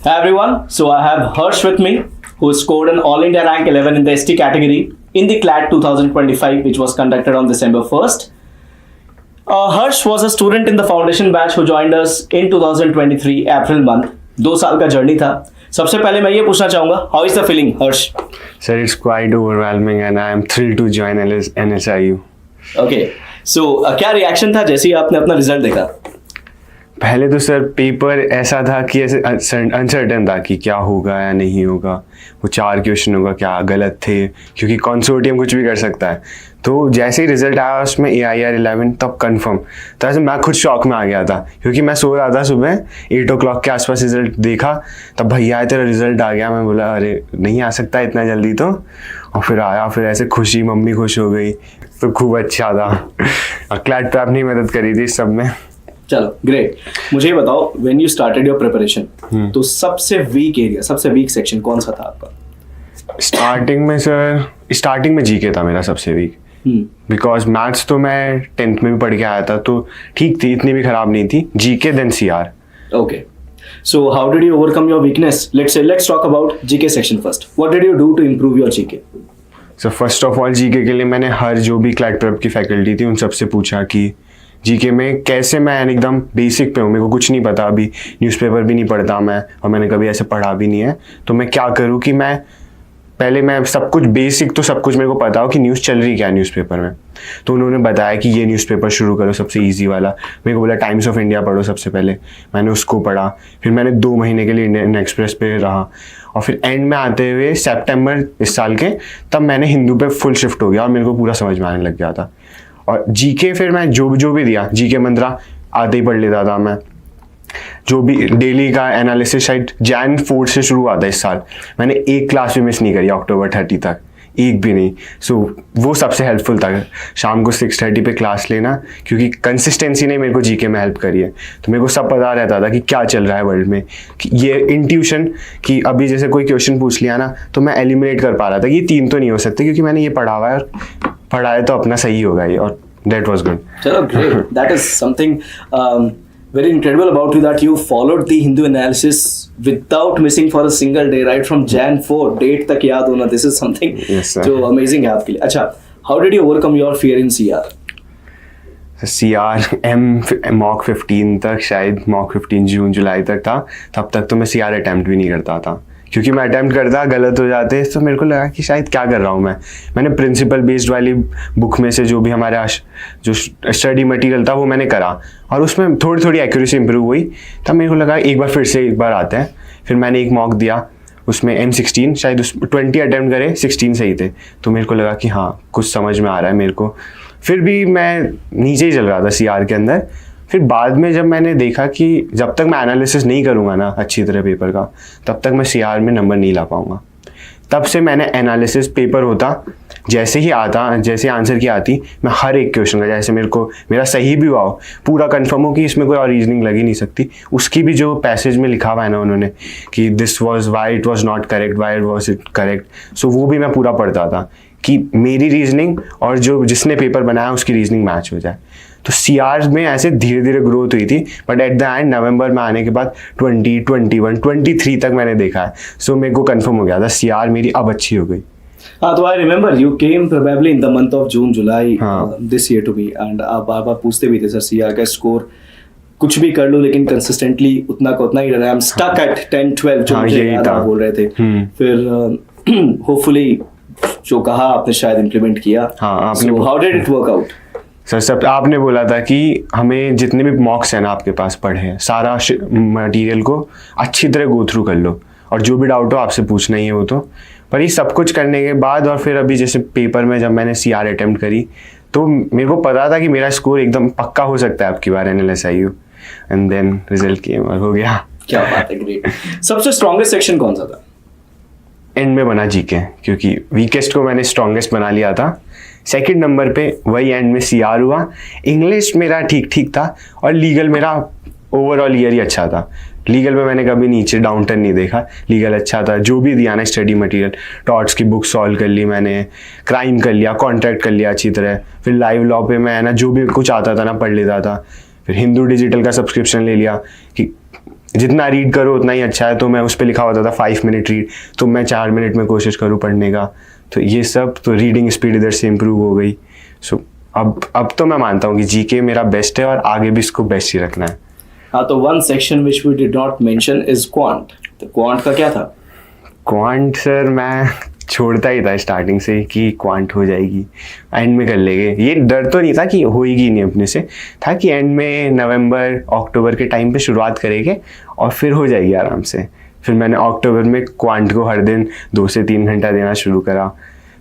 Hi everyone, so I have Harsh with me, who scored an All India rank 11 in the ST category in the CLAT 2025, which was conducted on December 1st. Harsh was a student in the foundation batch who joined us in 2023 April month. 2 साल का journey था. सबसे पहले मैं ये पूछना चाहूँगा, how is the feeling, Harsh? Sir, it's quite overwhelming and I am thrilled to join NSIU. Okay, so क्या रिएक्शन था जैसे ही आपने अपना रिजल्ट देखा? पहले तो सर पेपर ऐसा था कि ऐसे अनसर्टन था कि क्या होगा या नहीं होगा. वो 4 क्वेश्चन होगा क्या गलत थे, क्योंकि कंसोर्टियम कुछ भी कर सकता है. तो जैसे ही रिजल्ट आया उसमें AIR 11 तब कंफर्म. तो ऐसे मैं खुद शॉक में आ गया था, क्योंकि मैं सो रहा था. सुबह 8 o'clock के आसपास रिजल्ट देखा, तब भैया आए तेरा रिजल्ट आ गया. मैं बोला अरे नहीं आ सकता इतना जल्दी तो. और फिर आया, फिर ऐसे खुशी, मम्मी खुश हो गई, तो खूब अच्छा था. क्लैट पे आपने मदद करी थी सब में. चलो ग्रेट. मुझे ये बताओ, when you started your preparation, तो सबसे वीक एरिया, सबसे वीक सेक्शन कौन सा था आपका? स्टार्टिंग में जीके था मेरा सबसे वीक. बिकॉज मैथ्स तो मैं 10th में भी पढ़ के आया था, तो ठीक थी, इतनी भी खराब नहीं थी. GK then CR. Okay. So how did you overcome your weakness? Let's talk about GK section first. What did you do to improve your GK? So first of all GK के लिए मैंने हर जो भी क्लैट प्रेप की faculty थी उन सबसे पूछा कि जीके में कैसे मैं एकदम बेसिक पे हूँ, मेरे को कुछ नहीं पता, अभी न्यूज़पेपर भी नहीं पढ़ता मैं, और मैंने कभी ऐसे पढ़ा भी नहीं है. तो मैं क्या करूँ कि मैं सब कुछ बेसिक, तो सब कुछ मेरे को पता हो कि न्यूज़ चल रही क्या है न्यूज़पेपर में. तो उन्होंने बताया कि ये न्यूज़पेपर शुरू करो सबसे इजी वाला. मेरे को बोला टाइम्स ऑफ इंडिया पढ़ो सबसे पहले. मैंने उसको पढ़ा. फिर मैंने 2 महीने के लिए इंडियन एक्सप्रेस पे रहा. और फिर एंड में आते हुए सितंबर इस साल के, तब मैंने हिंदू पे फुल शिफ्ट हो गया और मेरे को पूरा समझ में आने लग गया था. और जीके फिर मैं जो भी दिया, जीके मंत्रा आते ही पढ़ लेता था मैं. जो भी डेली का एनालिसिस शायद Jan 4 से शुरू हुआ था इस साल. मैंने एक क्लास भी मिस नहीं करी अक्टूबर 30 तक, एक भी नहीं. सो वो सबसे हेल्पफुल था. शाम को 6:30 पे क्लास लेना, क्योंकि कंसिस्टेंसी ने मेरे को जीके में हेल्प करी है. तो मेरे को सब पता रहता था कि क्या चल रहा है वर्ल्ड में. कि ये इंट्यूशन कि अभी जैसे कोई क्वेश्चन पूछ लिया ना, तो मैं एलिमिनेट कर पा रहा था कि ये 3 तो नहीं हो सकते, क्योंकि मैंने ये पढ़ा हुआ है और पढ़ा है तो अपना सही होगा ये. और दैट वाज गुड. चलो great. That is something very incredible about you, that you followed the Hindu analysis without missing for a single day, right from Jan 4 date तक याद होना. This is something जो amazing है आपके लिए. अच्छा, how did you overcome your fear in CR? CR mock 15 तक, शायद मॉक 15 जून जुलाई तक था. तब तक तो मैं CR अटैम्प्ट भी नहीं करता था, क्योंकि मैं अटैम्प्ट करता गलत हो जाते. तो मेरे को लगा कि शायद क्या कर रहा हूँ मैंने प्रिंसिपल बेस्ड वाली बुक में से जो भी हमारे जो स्टडी मटेरियल था वो मैंने करा, और उसमें थोड़ी थोड़ी एक्यूरेसी इंप्रूव हुई. तब मेरे को लगा एक बार आते हैं. फिर मैंने एक मॉक दिया, उसमें M16 शायद 20 अटैम्प्ट करे, 16 सही थे. तो मेरे को लगा कि हाँ कुछ समझ में आ रहा है मेरे को. फिर भी मैं नीचे ही चल रहा था CR के अंदर. फिर बाद में जब मैंने देखा कि जब तक मैं एनालिसिस नहीं करूँगा ना अच्छी तरह पेपर का, तब तक मैं CR में नंबर नहीं ला पाऊँगा. तब से मैंने एनालिसिस पेपर होता, जैसे ही आंसर की आती, मैं हर एक क्वेश्चन का, जैसे मेरा सही भी हुआ हो, पूरा कंफर्म हो कि इसमें कोई और रीजनिंग लग ही नहीं सकती, उसकी भी जो पैसेज में लिखा हुआ है ना उन्होंने कि this was why it was not correct, why was it correct, so वो भी मैं पूरा पढ़ता था कि मेरी रीजनिंग और जो जिसने पेपर बनाया उसकी रीजनिंग मैच हो जाए. तो CR में ऐसे धीरे धीरे ग्रोथ हुई थी. But at the and November में आने के बाद 20, 21, 23 तक मैंने देखा है. सो मेरे को कंफर्म हो गया था CR मेरी अब अच्छी हो गई. हाँ, तो I remember you came probably in the month of June July this year to me, and आप बार बार पूछते भी थे सर CR का स्कोर कुछ भी कर लो लेकिन कंसिस्टेंटली उतना का उतना ही रहा. आई एम स्टक एट 10, 12 जो मुझे याद आप बोल रहे थे. फिर होपफुली जो कहा आपने शायद इम्प्लीमेंट किया. So how did it work out? Sir सब आपने बोला था कि हमें जितने भी मॉक्स हैं ना आपके पास पढ़े हैं, सारा मटेरियल को अच्छी तरह गो थ्रू कर लो, और जो भी डाउट हो आपसे पूछना ही है वो तो. पर ये सब कुछ करने के बाद, और फिर अभी जैसे पेपर में जब मैंने CR अटेम्प्ट करी, तो मेरे को पता था कि मेरा स्कोर एकदम पक्का हो सकता है आपकी बार NLSIU. And then result came और हो गया. क्या बात है, ग्रेट. सबसे स्ट्रॉन्गेस्ट सेक्शन कौन सा था? एंड में बना जीके, क्योंकि वीकेस्ट को मैंने स्ट्रॉन्गेस्ट बना लिया था. सेकंड नंबर पे वही एंड में CR हुआ. इंग्लिश मेरा ठीक था, और लीगल मेरा ओवरऑल ईयर ही अच्छा था. लीगल में मैंने कभी नीचे डाउन टर्न नहीं देखा. लीगल अच्छा था. जो भी दिया ना स्टडी मटेरियल, टॉट्स की बुक सॉल्व कर ली मैंने, क्राइम कर लिया, कॉन्ट्रैक्ट कर लिया अच्छी तरह. फिर लाइव लॉ पे मैं ना जो भी कुछ आता था ना पढ़ लेता था. फिर हिंदू डिजिटल का सब्सक्रिप्शन ले लिया कि जितना रीड करो उतना ही अच्छा है, तो मैं उस पर लिखा होता था 5 मिनट रीड, तो मैं 4 मिनट में कोशिश करूँ पढ़ने का। तो ये सब, तो रीडिंग स्पीड इधर से इम्प्रूव हो गई। सो अब तो मैं मानता हूँ कि जीके मेरा बेस्ट है और आगे भी इसको बेस्ट ही रखना है। हाँ, तो one section which we did not mention is quant. तो क्वांट का क्या था? क्वांट सर मैं छोड़ता ही था स्टार्टिंग से कि क्वांट हो जाएगी, एंड में कर लेंगे। ये डर तो नहीं था कि होएगी नहीं अपने से, था कि एंड में नवंबर अक्टूबर के टाइम पे शुरुआत करेंगे और फिर हो जाएगी आराम से। फिर मैंने अक्टूबर में क्वांट को हर दिन 2 से 3 घंटा देना शुरू करा,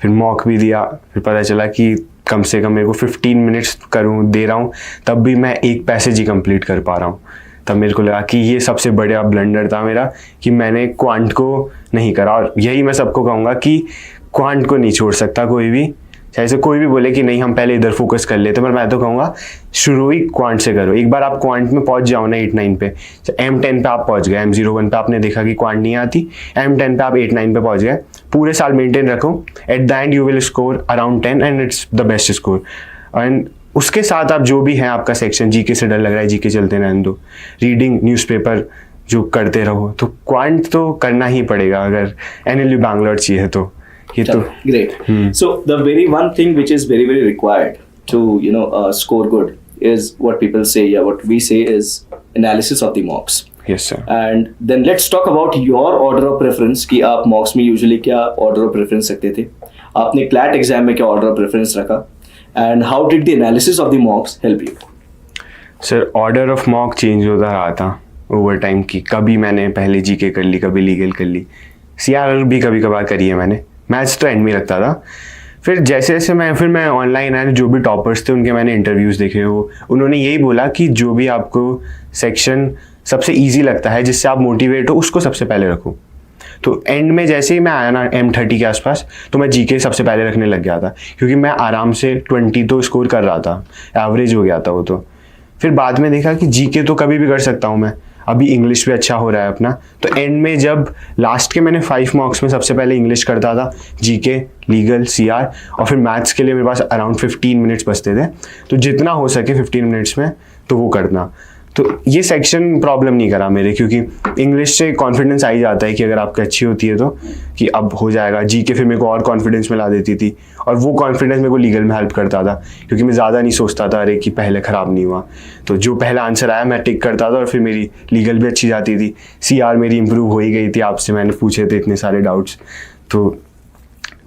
फिर मॉक भी दिया। फिर पता चला कि कम से कम मेरे को 15 मिनट्स दे रहा हूँ, तब भी मैं एक पैसेज ही कंप्लीट कर पा रहा हूँ। तब मेरे को लगा कि ये सबसे बड़ा ब्लंडर था मेरा कि मैंने क्वांट को नहीं करा। और यही मैं सबको कहूँगा कि क्वांट को नहीं छोड़ सकता कोई भी, चाहे से कोई भी बोले कि नहीं हम पहले इधर फोकस कर लेते, पर मैं तो कहूँगा शुरू ही क्वांट से करो। एक बार आप क्वांट में पहुँच जाओ ना 8-9 पे, M10 पे आप पहुँच गए, M01 पे आपने देखा कि क्वांट नहीं आती, M10 पे आप 8-9 पे पहुँच गए, पूरे साल मेंटेन रखो, at the end you will score around 10 and it's the best score. And उसके साथ आप जो भी है आपका सेक्शन, जीके से डर लग रहा है जीके चलते रहने दो, रीडिंग न्यूज़पेपर जो करते रहो, तो क्वांट तो करना ही पड़ेगा अगर NLU बैंगलोर चाहिए तो। ये तो great. So the very one thing which is very very required to score good is what people say, what we say is analysis of the mocks. yes sir. And then let's talk about your order of preference कि आप mocks में usually क्या order of preference रखते थे, आपने CLAT exam में क्या order of preference रखा, and how did the analysis of the mocks help you? Sir order of mock change होता रहा था ओवर टाइम की, कभी मैंने पहले जीके कर ली, कभी लीगल कर ली, CRR भी कभी कभार करी है मैंने, मैथ्स तो एंड में लगता था। फिर जैसे जैसे मैं ऑनलाइन आया, जो भी टॉपर्स थे उनके मैंने इंटरव्यूज़ देखे, उन्होंने यही बोला कि जो भी आपको सेक्शन सबसे ईजी लगता है, जिससे आप मोटिवेट हो, उसको सबसे पहले रखो। तो एंड में जैसे ही मैं आया ना M30 के आसपास, तो मैं जीके सबसे पहले रखने लग गया था, क्योंकि मैं आराम से 20 तो स्कोर कर रहा था, एवरेज हो गया था वो तो। फिर बाद में देखा कि जीके तो कभी भी कर सकता हूँ मैं, अभी इंग्लिश भी अच्छा हो रहा है अपना। तो एंड में जब लास्ट के मैंने 5 मॉक्स में सबसे पहले इंग्लिश करता था, जीके, लीगल, CR, और फिर मैथ्स के लिए मेरे पास अराउंड 15 मिनट्स बचते थे, तो जितना हो सके 15 मिनट्स में तो वो करना। तो ये सेक्शन प्रॉब्लम नहीं करा मेरे, क्योंकि इंग्लिश से कॉन्फिडेंस आ ही जाता है कि अगर आपकी अच्छी होती है तो कि अब हो जाएगा। जीके फिर मेरे को और कॉन्फिडेंस में ला देती थी, और वो कॉन्फिडेंस मेरे को लीगल में हेल्प करता था, क्योंकि मैं ज़्यादा नहीं सोचता था अरे कि पहले ख़राब नहीं हुआ, तो जो पहला आंसर आया मैं टिक करता था, और फिर मेरी लीगल भी अच्छी जाती थी, CR मेरी इंप्रूव हो ही गई थी, आपसे मैंने पूछे थे इतने सारे डाउट्स। तो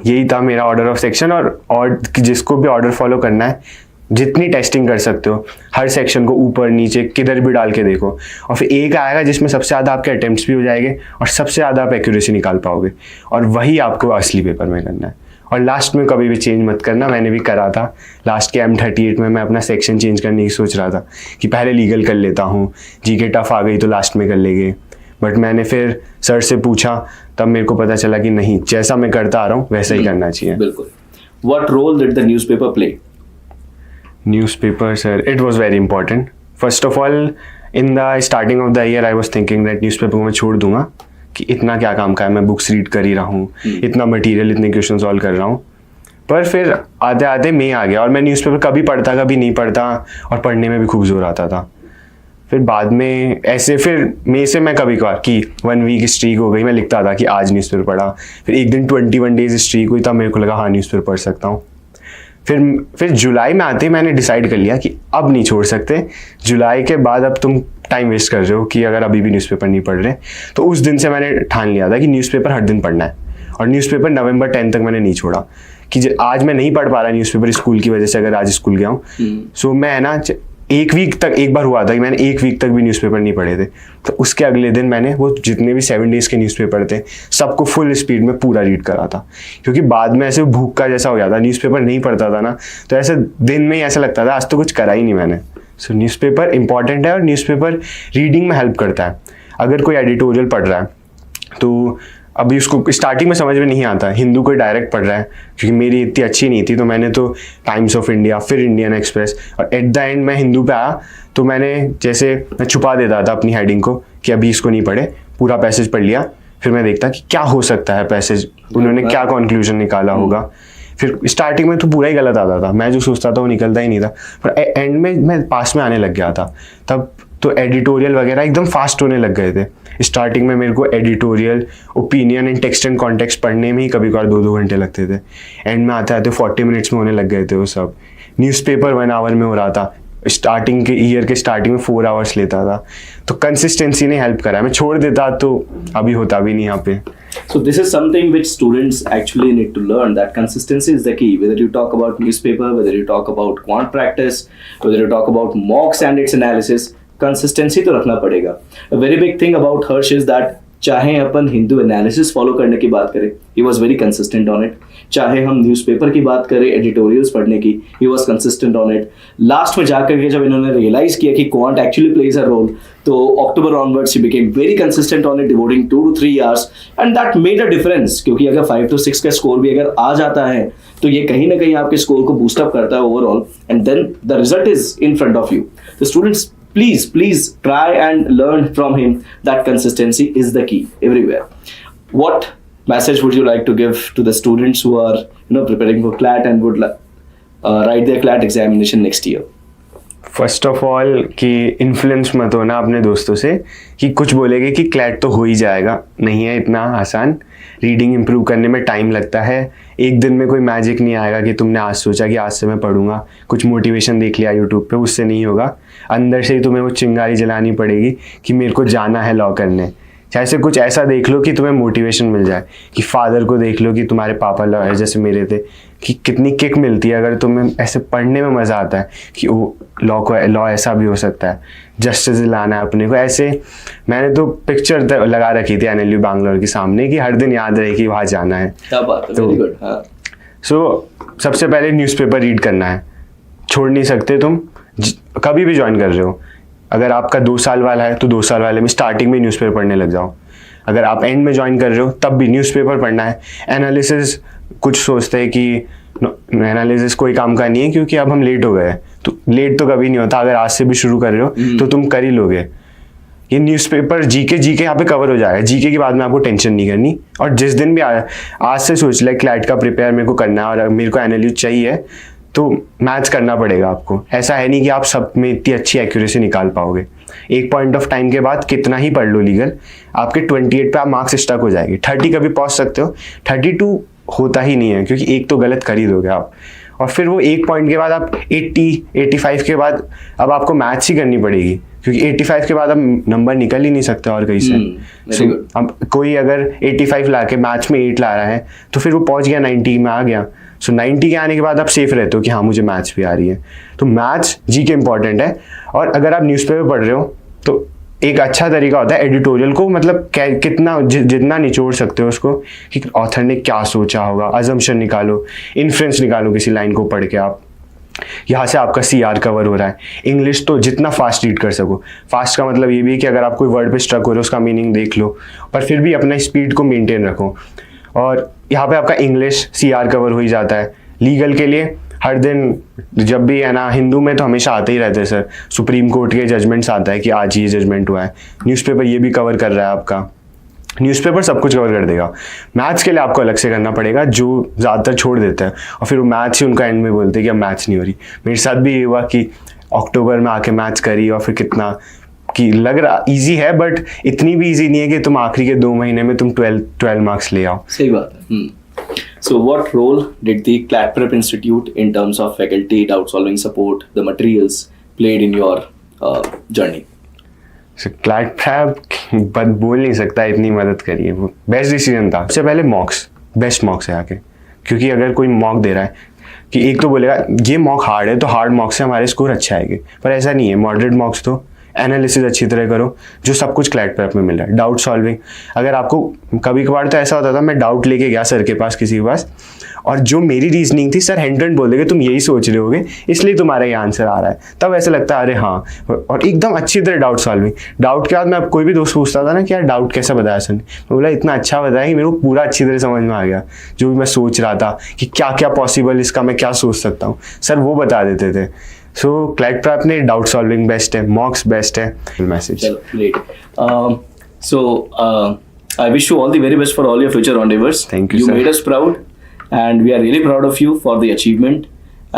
यही था मेरा ऑर्डर ऑफ सेक्शन। और जिसको भी ऑर्डर फॉलो करना है, जितनी टेस्टिंग कर सकते हो, हर सेक्शन को ऊपर नीचे किधर भी डाल के देखो, और फिर एक आएगा जिसमें सबसे ज़्यादा आपके अटेम्प्ट्स भी हो जाएंगे और सबसे ज़्यादा आप एक्यूरेसी निकाल पाओगे, और वही आपको असली पेपर में करना है। और लास्ट में कभी भी चेंज मत करना, मैंने भी करा था लास्ट के M38 में, मैं अपना सेक्शन चेंज करने की सोच रहा था कि पहले लीगल कर लेता हूँ, जीके टफ आ गई तो लास्ट में कर लेंगे, बट मैंने फिर सर से पूछा, तब मेरे को पता चला कि नहीं, जैसा मैं करता आ रहा हूँ वैसा ही करना चाहिए। बिल्कुल। What role did the newspaper play? Newspaper, sir, it was very important. First of all, in the starting of the year, I was thinking that newspaper को मैं छोड़ दूंगा, कि इतना क्या काम का है, मैं बुक्स रीड कर ही रहा हूँ, इतना मटेरियल, इतने क्वेश्चन सॉल्व कर रहा हूँ। पर फिर आते आते मई आ गया, और मैं न्यूज़पेपर कभी पढ़ता कभी नहीं पढ़ता, और पढ़ने में भी खूब जोर आता था। फिर बाद में ऐसे फिर मई से मैं कभी कभार कि 1 वीक स्ट्रीक हो गई, मैं लिखता था कि आज न्यूज़पेपर पढ़ा, फिर एक दिन 21 डेज स्ट्रीक हुई, तब मेरे को लगा हाँ न्यूज़पेपर पढ़ सकता हूँ। फिर जुलाई में आते ही मैंने डिसाइड कर लिया कि अब नहीं छोड़ सकते, जुलाई के बाद अब तुम टाइम वेस्ट कर रहे हो कि अगर अभी भी न्यूज़पेपर नहीं पढ़ रहे। तो उस दिन से मैंने ठान लिया था कि न्यूज़पेपर हर दिन पढ़ना है, और न्यूज़पेपर नवंबर 10 तक मैंने नहीं छोड़ा कि आज मैं नहीं पढ़ पा रहा न्यूज़पेपर स्कूल की वजह से, अगर आज स्कूल गया हूँ। सो मैं ना 1 वीक तक, एक बार हुआ था कि मैंने 1 वीक तक भी न्यूज़पेपर नहीं पढ़े थे, तो उसके अगले दिन मैंने वो जितने भी 7 डेज़ के न्यूज़पेपर थे सबको फुल स्पीड में पूरा रीड करा था, क्योंकि बाद में ऐसे भूख का जैसा हो गया था, न्यूज़पेपर नहीं पढ़ता था ना, तो ऐसे दिन में ही ऐसा लगता था आज तो कुछ करा ही नहीं मैंने। सो न्यूज़पेपर इंपॉर्टेंट है, और न्यूज़पेपर रीडिंग में हेल्प करता है। अगर कोई एडिटोरियल पढ़ रहा है तो अभी उसको स्टार्टिंग में समझ में नहीं आता, हिंदू कोई डायरेक्ट पढ़ रहा है, क्योंकि मेरी इतनी अच्छी नहीं थी, तो मैंने तो टाइम्स ऑफ इंडिया, फिर इंडियन एक्सप्रेस, और एट द एंड मैं हिंदू पे आया, तो मैं छुपा देता था अपनी हेडिंग को कि अभी इसको नहीं पढ़े, पूरा पैसेज पढ़ लिया, फिर मैं देखता कि क्या हो सकता है पैसेज, उन्होंने क्या कंक्लूजन निकाला होगा। फिर स्टार्टिंग में तो पूरा ही गलत आता था, मैं जो सोचता था वो निकलता ही नहीं था, पर एंड में मैं पास में आने लग गया था। तब तो एडिटोरियल वगैरह एकदम फास्ट होने लग गए थे। स्टार्टिंग में मेरे को editorial, opinion and text and context पढ़ने में ही कभी कभार 2-2 घंटे लगते थे। एंड में आते आते 40 मिनट्स में होने लग गए थे वो सब। न्यूज़पेपर 1 आवर में हो रहा था, स्टार्टिंग के ईयर के स्टार्टिंग में 4 आवर्स लेता था। तो कंसिस्टेंसी ने हेल्प करा, मैं छोड़ देता तो अभी होता भी नहीं यहाँ पे। So this is something which students actually need to learn, that consistency is the key. Whether you talk about newspaper, whether you talk about quant practice, whether you talk about mocks and its analysis, consistency तो रखना पड़ेगा. A very big thing about Harsh is that चाहे अपन Hindu analysis follow करने की बात करें, he was very consistent on it. चाहे हम न्यूज़पेपर की बात करें, एडिटोरियल्स पढ़ने की, he was consistent on it. Last में जाकर के जब इन्होंने रियलाइज किया कि quant actually plays a role, तो अक्टूबर ऑनवर्ड्स ही became very consistent on it, devoting 2 to 3 hours, and that made a difference. क्योंकि अगर 5 to 6 का स्कोर भी अगर आ जाता है तो ये कहीं ना कहीं आपके स्कोर को बूस्ट अप करता है overall, and then the result is in front of you. The students, please try and learn from him that consistency is the key everywhere. What message would you like to give to the students who are preparing for CLAT and would write their CLAT examination next year? First of all कि influence मत होना अपने दोस्तों से कि कुछ बोलेंगे कि क्लैट तो हो ही जाएगा, नहीं है इतना आसान। रीडिंग इम्प्रूव करने में टाइम लगता है, एक दिन में कोई मैजिक नहीं आएगा कि तुमने आज सोचा कि आज से मैं पढ़ूंगा, कुछ मोटिवेशन देख लिया यूट्यूब पे, उससे नहीं होगा। अंदर से ही तुम्हें वो चिंगारी जलानी पड़ेगी कि मेरे को जाना है लॉ करने। चाहे से कुछ ऐसा देख लो कि तुम्हें मोटिवेशन मिल जाए, कि फादर को देख लो कि तुम्हारे पापा लॉयर जैसे मेरे थे, कि कितनी किक मिलती है अगर तुम्हें ऐसे पढ़ने में मज़ा आता है कि वो लॉ ऐसा भी हो सकता है, जस्टिस लाना है अपने को। ऐसे मैंने तो पिक्चर लगा रखी थी NLU बैंगलोर के सामने कि हर दिन याद रहे कि वहाँ जाना है। क्या बात है, वेरी गुड। हाँ, सो सबसे पहले न्यूज़पेपर रीड करना है, छोड़ नहीं सकते तुम। कभी भी ज्वाइन कर रहे हो, अगर आपका 2 साल वाला है तो 2 साल वाले में स्टार्टिंग में न्यूज़पेपर पढ़ने लग जाओ। अगर आप एंड में ज्वाइन कर रहे हो तब भी न्यूज़पेपर पढ़ना है। एनालिसिस कुछ सोचते हैं कि एनालिसिस कोई काम का नहीं है क्योंकि अब हम लेट हो गए, तो लेट तो कभी नहीं होता। अगर आज से भी शुरू कर रहे हो तो तुम कर ही लोगे। ये न्यूज़पेपर जीके यहाँ पे कवर हो जाएगा। जीके के बाद में आपको टेंशन नहीं करनी। और जिस दिन भी आज से सोच ले क्लैट का प्रिपेयर मेरे को करना है और मेरे को NLU चाहिए, तो मैथ्स करना पड़ेगा आपको। ऐसा है नहीं कि आप सब में इतनी अच्छी एक्यूरेसी निकाल पाओगे। एक पॉइंट ऑफ टाइम के बाद कितना ही पढ़ लो लीगल, आपके 28 पे आप मार्क्स स्टक हो जाएंगे। 30 कभी पहुंच सकते हो, 32 होता ही नहीं है क्योंकि एक तो गलत कर ही दोगे आप। और फिर वो एक पॉइंट के बाद आप 85 के बाद अब आपको मैथ्स ही करनी पड़ेगी क्योंकि 85 के बाद अब नंबर निकल ही नहीं सकता और कहीं से। अब कोई अगर 85 ला के मैथ्स में 8 ला रहा है तो फिर वो पहुंच गया 90 में आ गया। 90 के आने के बाद आप सेफ रहते हो कि हाँ मुझे मैथ्स भी आ रही है। तो मैथ्स जीके इंपॉर्टेंट है। और अगर आप न्यूज़पेपर पढ़ रहे हो तो एक अच्छा तरीका होता है एडिटोरियल को, मतलब कितना जितना निचोड़ सकते हो उसको कि ऑथर ने क्या सोचा होगा, अजम्पशन निकालो, इन्फ्रेंस निकालो किसी लाइन को पढ़ के। आप यहाँ से आपका CR कवर हो रहा है। इंग्लिश तो जितना फास्ट रीड कर सको। फास्ट का मतलब ये भी है कि अगर आप कोई वर्ड पे स्ट्रक हो रहे हो उसका मीनिंग देख लो, पर फिर भी अपना स्पीड को मेंटेन रखो। और यहाँ पे आपका इंग्लिश CR कवर हो ही जाता है। लीगल के लिए हर दिन जब भी है ना, हिंदू में तो हमेशा आते ही रहते हैं सर, सुप्रीम कोर्ट के जजमेंट्स आता है कि आज ये जजमेंट हुआ है। न्यूज़पेपर ये भी कवर कर रहा है आपका, न्यूज़पेपर सब कुछ कवर कर देगा। मैथ्स के लिए आपको अलग से करना पड़ेगा, जो ज़्यादातर छोड़ देते हैं और फिर वो मैथ्स ही उनका एंड में बोलते हैं कि अब मैथ्स नहीं हो रही। मेरे साथ भी ये हुआ कि अक्टूबर में आके मैथ्स करी और फिर कितना कि लग रहा इजी है, बट इतनी भी इजी नहीं है कि तुम आखिरी के 2 महीने में तुम 12 मार्क्स ले आओ। सही बात है। So what role did the CLAT Prep Institute in terms of faculty, doubt solving support, the materials played in your journey? So CLAT Prep बोल नहीं सकता इतनी मदद करी है, वो बेस्ट डिसीजन था। सबसे पहले मॉक्स, बेस्ट मॉक्स है आके, क्योंकि अगर कोई मॉक दे रहा है कि एक तो बोलेगा ये मॉक हार्ड है तो हार्ड मॉक से हमारे स्कोर अच्छे आएंगे, पर ऐसा नहीं है। मॉडरेट मॉक्स तो एनालिसिस अच्छी तरह करो, जो सब कुछ क्लैट प्रेप में मिल रहा है। डाउट सॉल्विंग, अगर आपको कभी कभार तो ऐसा होता था मैं डाउट लेके गया सर के पास, किसी के पास, और जो मेरी रीजनिंग थी सर हैंड बोल देंगे तुम यही सोच रहे होगे इसलिए तुम्हारा ये आंसर आ रहा है, तब ऐसा लगता है अरे हाँ। और एकदम अच्छी तरह डाउट सॉल्विंग। डाउट के बाद मैं कोई भी दोस्त पूछता था ना कि यार डाउट कैसा बताया सर ने, मैं बोला इतना अच्छा बताया कि मेरे को पूरा अच्छी तरह समझ में आ गया जो भी मैं सोच रहा था कि क्या क्या पॉसिबल, इसका मैं क्या सोच सकता हूँ, सर वो बता देते थे। सो क्लैट प्रैप ने डाउट सॉल्विंग बेस्ट है, मॉक्स बेस्ट है। मैसेज चलो great. So I wish you all the very best for all your future endeavors. Thank you, You sir. made us proud, and we are really proud of you for the achievement.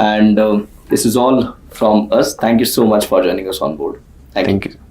And this is all from us. Thank you so much for joining us on board. Thank you. you.